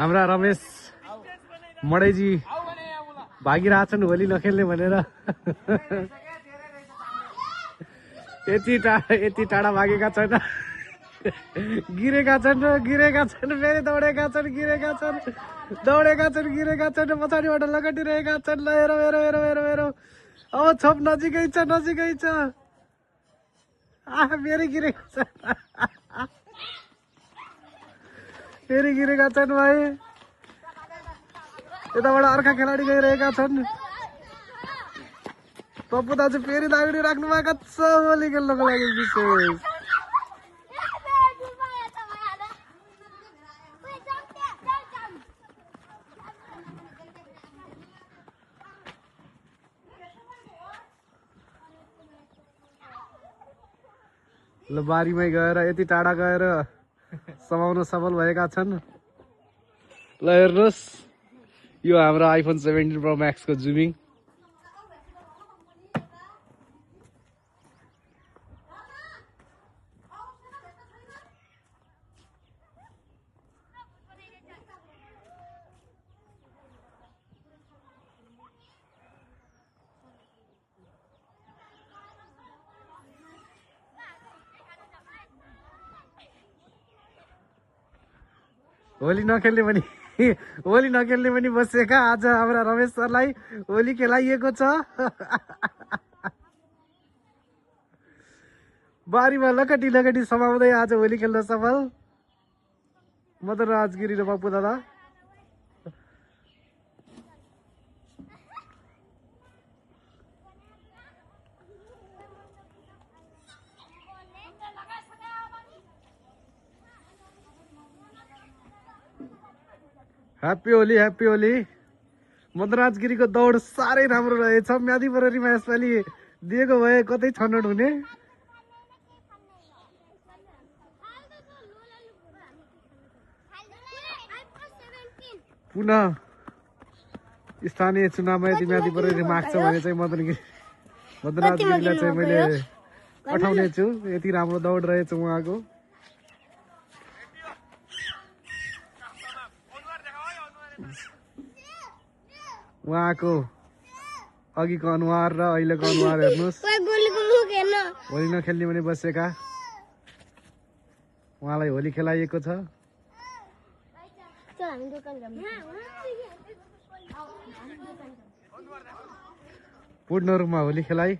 हाम्रा रमेश मडैजी भागिरहेछन् होली नखेल्ने भनेर यति टाढा भागेका छैन गिरेका छन् फेरि दौडेका छन् पछाडिबाट लगाटिरहेका छन् ल हेरो अब छोप नजिकै छ फेरि गिरेका छन् भाइ यताबाट अर्का खेलाडी गइरहेका छन् पप्पू दाजु फेरि दागडी राख्नु भएको छ होली खेल्नको लागि विशेष ल बारीमै गएर यति टाढा गएर समाउन सफल भएका छन् ल हेर्नुहोस् यो हाम्रो आइफोन 17 प्रो मैक्स को जुमिङ होली नखेल्ने पनि बसेका आज हाम्रा रमेश सरलाई होली खेलाइएको छ बारीमा लगटी समाउँदै आज होली खेल्न सफल मदन राजगिरी र पप्पू दादा ह्याप्पी होली मदराजगिरी को दौड साह्रै राम्रो रहेछ म्यादी बररीमा यसपालि दिएको भए कतै छनौट हुने पुनः स्थानीय चुनावमा यदि म्यादी बररी माग्छ भने चाहिँ मदराजगिरीलाई चाहिँ मैले पठाउने छु यति राम्रो दौड रहेछ उहाँको उहाँको अघिको अनुहार र अहिलेको अनुहार हेर्नुहोस् होली नखेल्ने पनि बसेका उहाँलाई होली खेलाइएको छ पूर्ण रूपमा होली खेलाइ